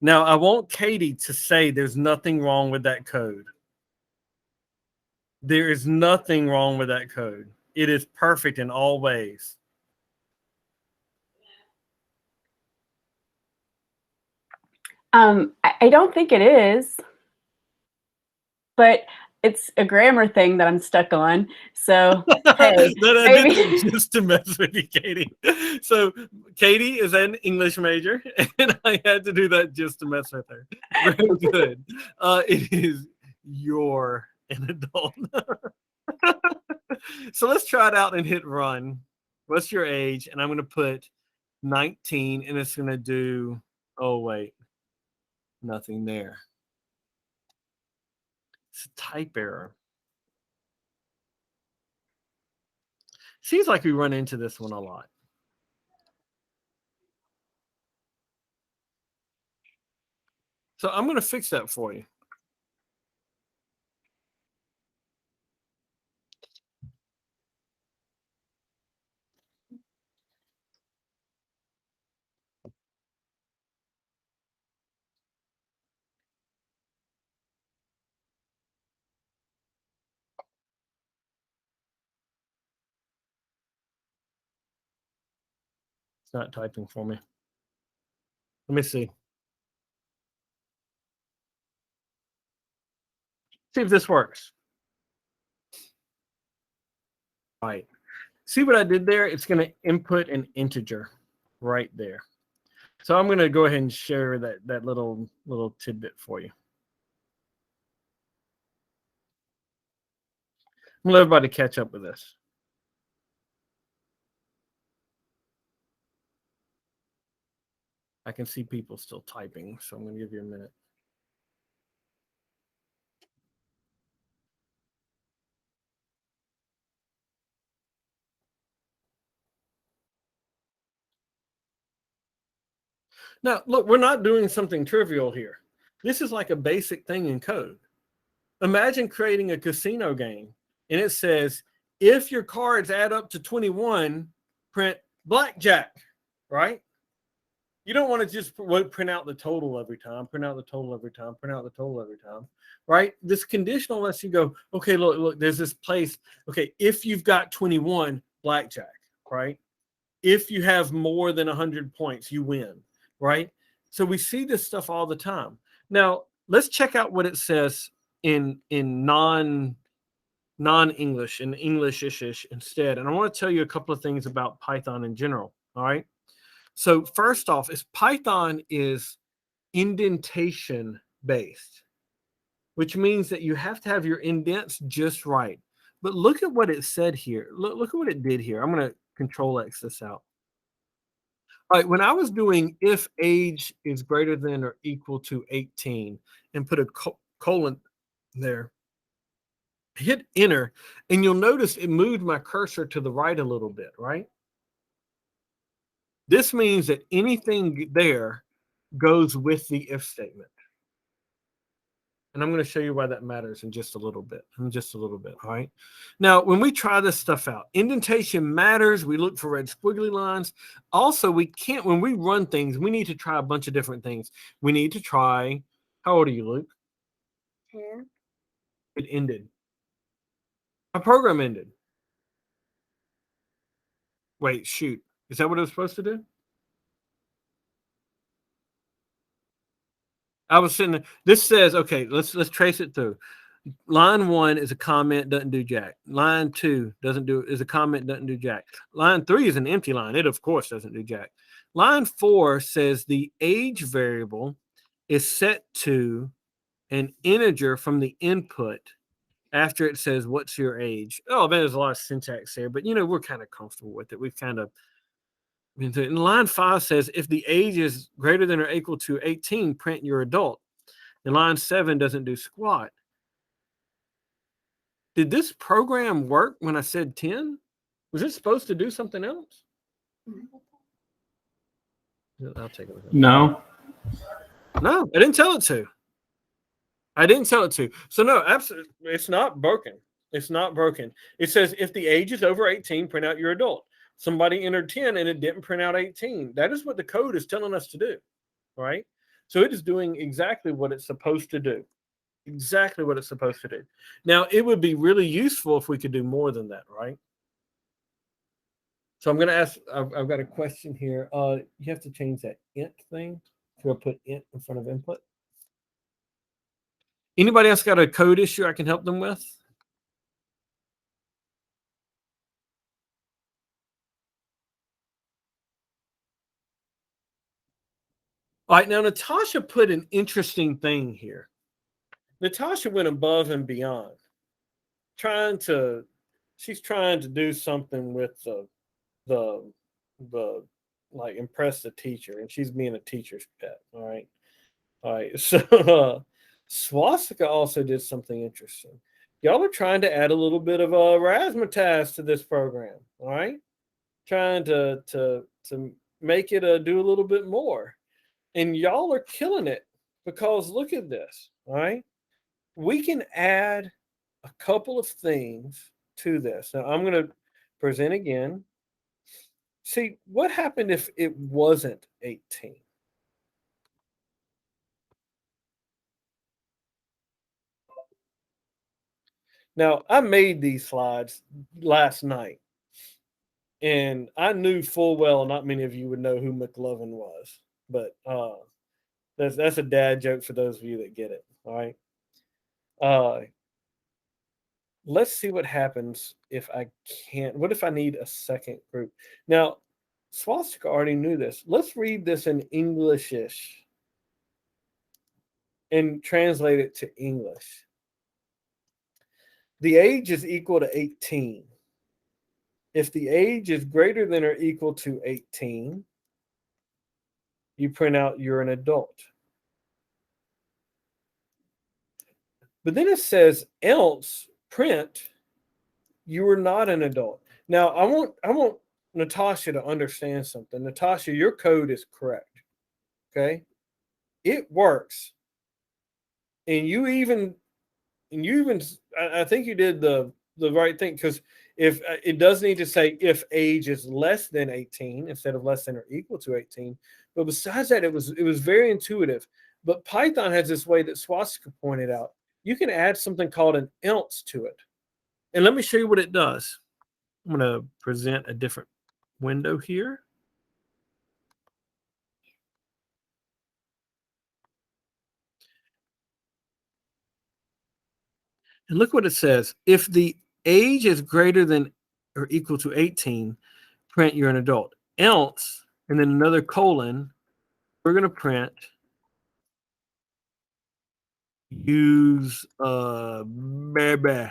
now I want Katie to say there's nothing wrong with that code. There is nothing wrong with that code. It is perfect in all ways. I don't think it is, but it's a grammar thing that I'm stuck on. So hey, I maybe. did that just to mess with you, Katie. So Katie is an English major, and I had to do that just to mess with her. Very good. It is you're an adult. So let's try it out and hit run. What's your age? And I'm going to put 19, and it's going to do, oh, wait, nothing there. It's a type error. Seems like we run into this one a lot. So I'm going to fix that for you. It's not typing for me. Let me see. See if this works. All right. See what I did there? It's going to input an integer right there. So I'm going to go ahead and share that little tidbit for you. I'm going to let everybody catch up with this. I can see people still typing, so I'm going to give you a minute. Now, look, we're not doing something trivial here. This is like a basic thing in code. Imagine creating a casino game and it says, if your cards add up to 21, print blackjack, right? You don't want to just print out the total every time, print out the total every time, print out the total every time, right? This conditional lets you go, okay, look, there's this place. Okay, if you've got 21, blackjack, right? If you have more than 100 points, you win, right? So we see this stuff all the time. Now, let's check out what it says in non-English, in English-ish instead. And I want to tell you a couple of things about Python in general, all right? So first off, Python is indentation based, which means that you have to have your indents just right. But look at what it said here. Look at what it did here. I'm going to Control X this out. All right, when I was doing if age is greater than or equal to 18 and put a colon there, hit enter, and you'll notice it moved my cursor to the right a little bit, right? This means that anything there goes with the if statement. And I'm going to show you why that matters in just a little bit. All right. Now, when we try this stuff out, indentation matters. We look for red squiggly lines. Also, when we run things, we need to try a bunch of different things. We need to try, how old are you, Luke? 10. It ended. My program ended. Wait, shoot. Is that what it was supposed to do? I was sitting there. This says, okay, let's trace it through. Line 1 is a comment, doesn't do jack. Line 2 is a comment, doesn't do jack. Line 3 is an empty line. It, of course, doesn't do jack. Line 4 says the age variable is set to an integer from the input after it says, what's your age? Oh, man, there's a lot of syntax there, but, we're kind of comfortable with it. We've kind of been through it. And line 5 says, if the age is greater than or equal to 18, print your adult. And line 7 doesn't do squat. Did this program work when I said 10? Was it supposed to do something else? I'll take it. No. No, I didn't tell it to. So no, absolutely, it's not broken. It's not broken. It says if the age is over 18, print out your adult. Somebody entered 10 and it didn't print out 18. That is what the code is telling us to do, right? So it is doing exactly what it's supposed to do. Exactly what it's supposed to do. Now, it would be really useful if we could do more than that, right? So I'm going to ask, I've got a question here. You have to change that int thing. So I'll put int in front of input. Anybody else got a code issue I can help them with? All right, now Natasha put an interesting thing here. Natasha went above and beyond. She's trying to do something with the like impress the teacher, and she's being a teacher's pet. All right. So Swastika also did something interesting. Y'all are trying to add a little bit of a razzmatazz to this program. All right, trying to make it do a little bit more, and y'all are killing it because look at this. All right, we can add a couple of things to this. Now I'm going to present again. See, what happened if it wasn't 18? Now, I made these slides last night, and I knew full well not many of you would know who McLovin was, but that's a dad joke for those of you that get it, all right? Let's see what happens if I can't. What if I need a second group? Now, Swastika already knew this. Let's read this in English-ish and translate it to English. The age is equal to 18. If the age is greater than or equal to 18, you print out you're an adult. But then it says, else print you are not an adult. Now, I want Natasha to understand something. Natasha, your code is correct. Okay, it works. And I think you did the right thing, because if it does need to say if age is less than 18 instead of less than or equal to 18. But besides that, it was very intuitive. But Python has this way that Swastika pointed out. You can add something called an else to it. And let me show you what it does. I'm going to present a different window here. And look what it says. If the age is greater than or equal to 18, print you're an adult. Else, and then another colon, we're going to print use baby.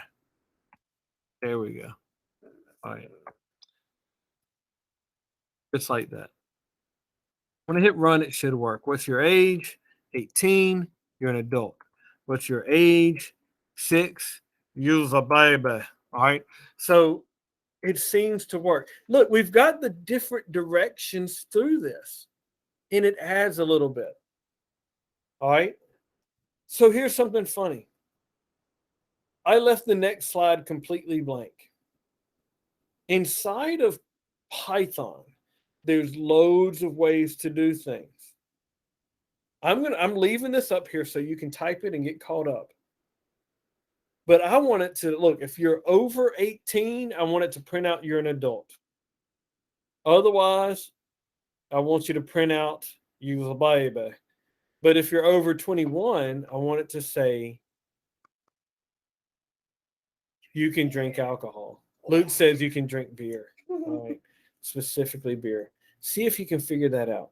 There we go. All right. Just like that. When I hit run, it should work. What's your age? 18. You're an adult. What's your age? 6. Use a baby. All right. So it seems to work. Look, we've got the different directions through this, and it adds a little bit. All right. So here's something funny. I left the next slide completely blank. Inside of Python, there's loads of ways to do things. I'm leaving this up here so you can type it and get caught up. But I want it to look, if you're over 18, I want it to print out you're an adult. Otherwise, I want you to print out you're a baby. But if you're over 21, I want it to say you can drink alcohol. Luke says you can drink beer. All right. Specifically beer. See if you can figure that out.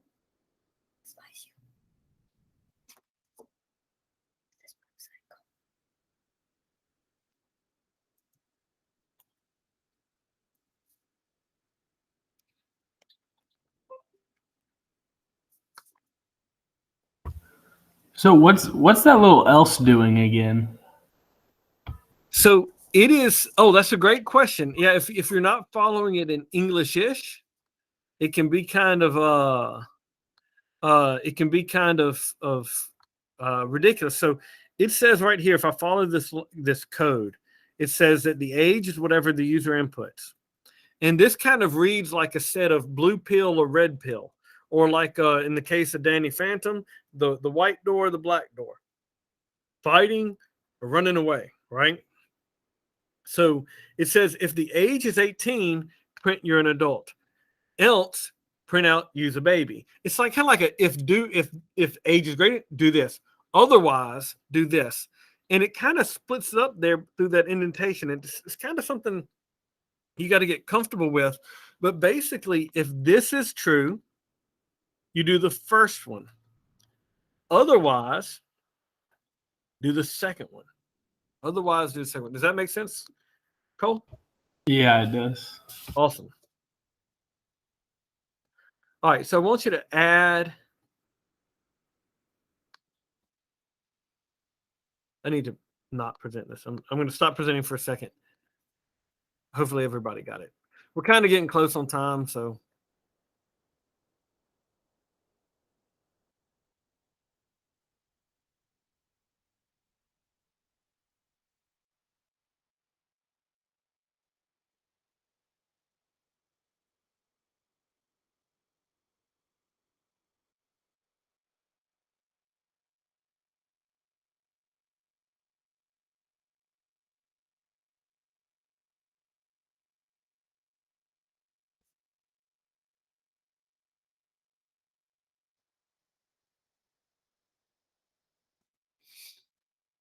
So what's that little else doing again? So it is. Oh, that's a great question. Yeah, if you're not following it in English-ish, it can be kind of ridiculous. So it says right here, if I follow this code, it says that the age is whatever the user inputs, and this kind of reads like a set of blue pill or red pill, or like in the case of Danny Phantom, the white door, the black door, fighting or running away, right? So it says if the age is 18, print you're an adult. Else, print out use a baby. It's like kind of like a if age is greater, do this. Otherwise, do this. And it kind of splits it up there through that indentation. It's kind of something you got to get comfortable with. But basically, if this is true, you do the first one. Otherwise, do the second one. Otherwise, do the second one. Does that make sense, Cole? Yeah, it does. Awesome. All right, so I want you to add. I need to not present this. I'm going to stop presenting for a second. Hopefully everybody got it. We're kind of getting close on time, so.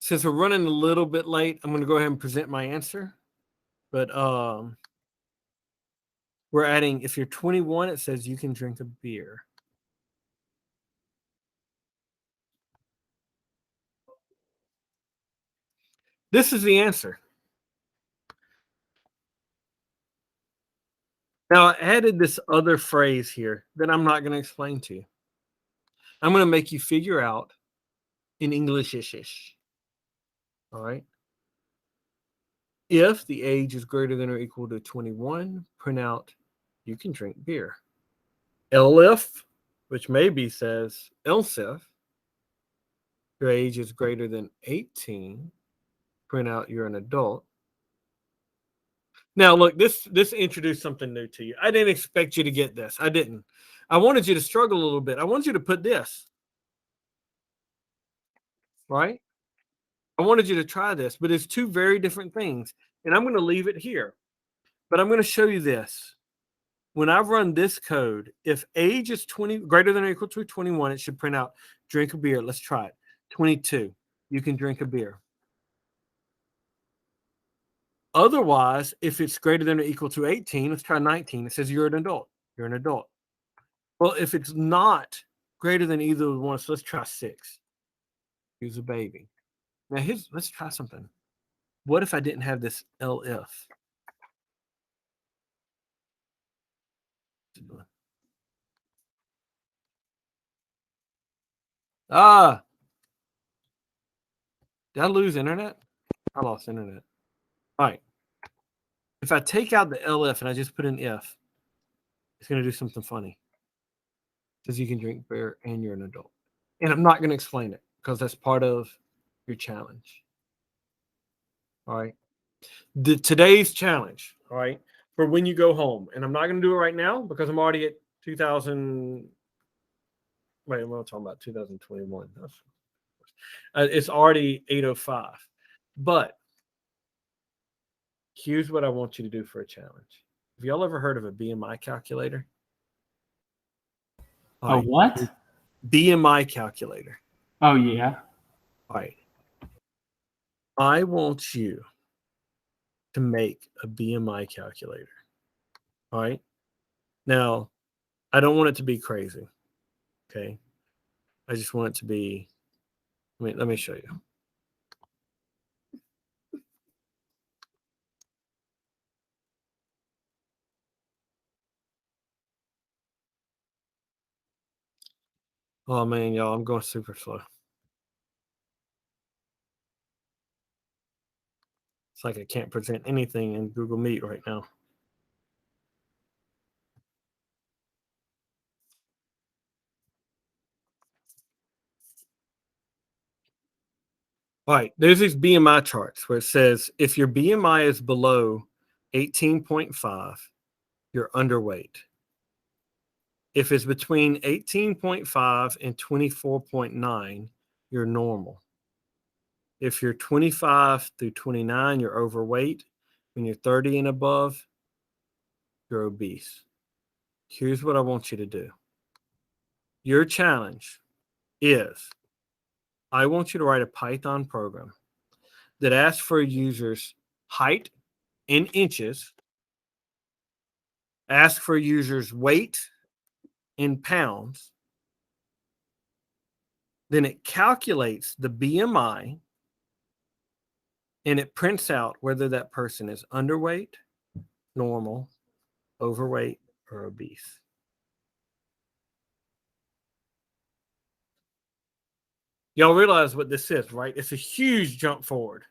Since we're running a little bit late, I'm going to go ahead and present my answer. But we're adding, if you're 21, it says you can drink a beer. This is the answer. Now, I added this other phrase here that I'm not going to explain to you. I'm going to make you figure out in English-ish. All right. If the age is greater than or equal to 21, print out you can drink beer. Elif, which maybe says, else if your age is greater than 18, print out you're an adult. Now, look, this introduced something new to you. I didn't expect you to get this. I didn't. I wanted you to struggle a little bit. I wanted you to put this, right? I wanted you to try this, but it's two very different things. And I'm going to leave it here, but I'm going to show you this. When I run this code, if age is 20 greater than or equal to 21, it should print out drink a beer. Let's try it. 22, you can drink a beer. Otherwise, if it's greater than or equal to 18, let's try 19. It says you're an adult. You're an adult. Well, if it's not greater than either of one, so let's try 6. Use a baby. Now, let's try something. What if I didn't have this elif? Did I lose internet? I lost internet. All right. If I take out the elif and I just put an if, it's going to do something funny. It says you can drink beer and you're an adult. And I'm not going to explain it because that's part of your challenge. All right. Today's challenge, all right, for when you go home. And I'm not going to do it right now because I'm already at 2000. Wait, I'm not talking about 2021. It's already 8:05. But here's what I want you to do for a challenge. Have y'all ever heard of a BMI calculator? A what? BMI calculator. Oh, yeah. All right. I want you to make a BMI calculator. All right. Now, I don't want it to be crazy. Okay. I just want it to be, let me show you. Oh man, y'all, I'm going super slow. It's like I can't present anything in Google Meet right now. All right, there's these BMI charts where it says if your BMI is below 18.5, you're underweight. If it's between 18.5 and 24.9, you're normal. If you're 25 through 29, you're overweight. When you're 30 and above, you're obese. Here's what I want you to do. Your challenge is I want you to write a Python program that asks for a user's height in inches, asks for a user's weight in pounds, then it calculates the BMI and it prints out whether that person is underweight, normal, overweight, or obese. Y'all realize what this is, right? It's a huge jump forward.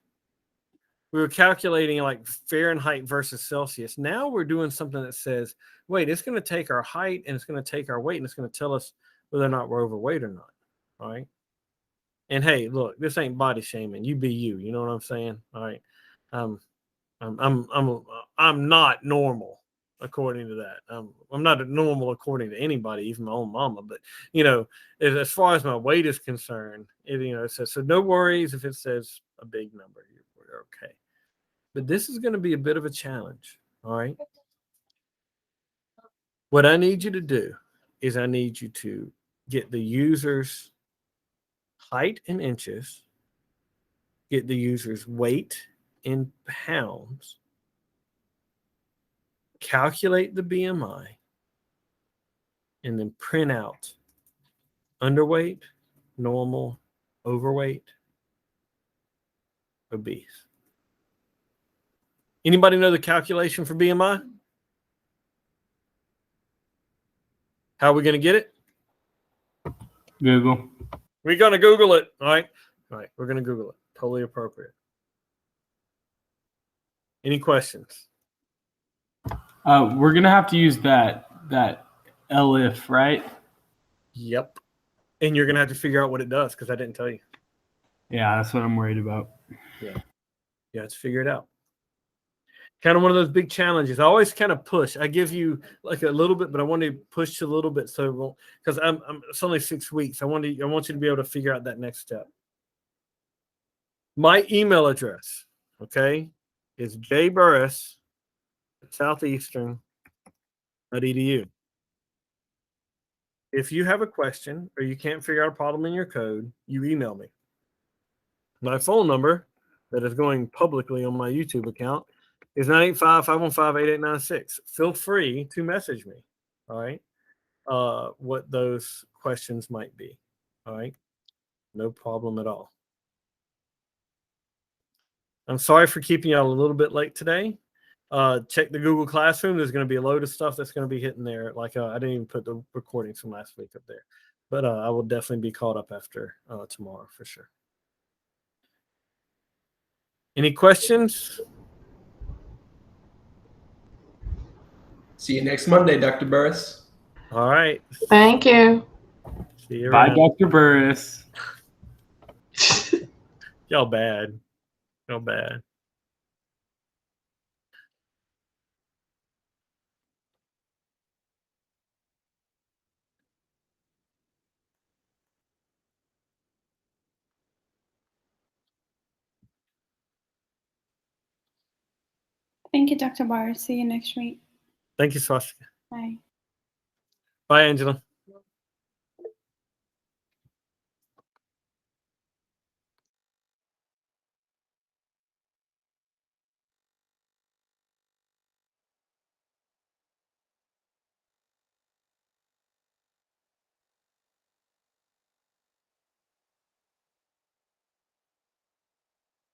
We were calculating like Fahrenheit versus Celsius. Now we're doing something that says, wait, it's going to take our height and it's going to take our weight and it's going to tell us whether or not we're overweight or not. All right. And hey, look, this ain't body shaming. You be you. You know what I'm saying? All right. I'm not normal according to that. I'm not normal according to anybody, even my own mama. But you know, as far as my weight is concerned, it says so. No worries if it says a big number. We're okay. But this is going to be a bit of a challenge. All right. What I need you to do is I need you to get the user's height in inches, get the user's weight in pounds, calculate the BMI, and then print out underweight, normal, overweight, obese. Anybody know the calculation for BMI? How are we going to get it? Google. We're going to Google it. All right. All right. We're going to Google it. Totally appropriate. Any questions? We're gonna have to use that elif, right? Yep. And you're gonna have to figure out what it does because I didn't tell you. Yeah, that's what I'm worried about. You have to figure it out. Kind of one of those big challenges. I always kind of push. I give you like a little bit, but I want to push a little bit so because I'm it's only 6 weeks. I want you to be able to figure out that next step. My email address, okay, is jburris@southeastern.edu. If you have a question or you can't figure out a problem in your code, you email me. My phone number that is going publicly on my YouTube account is 985-515-8896. Feel free to message me, all right, what those questions might be, all right? No problem at all. I'm sorry for keeping y'all a little bit late today. Check the Google Classroom. There's going to be a load of stuff that's going to be hitting there. Like I didn't even put the recordings from last week up there, but I will definitely be caught up after tomorrow for sure. Any questions? See you next Monday, Dr. Burris. All right. Thank you. See you Bye, around. Dr. Burris. Y'all bad. Y'all bad. Thank you, Dr. Barr. See you next week. Thank you, Swastika. Bye. Bye, Angela.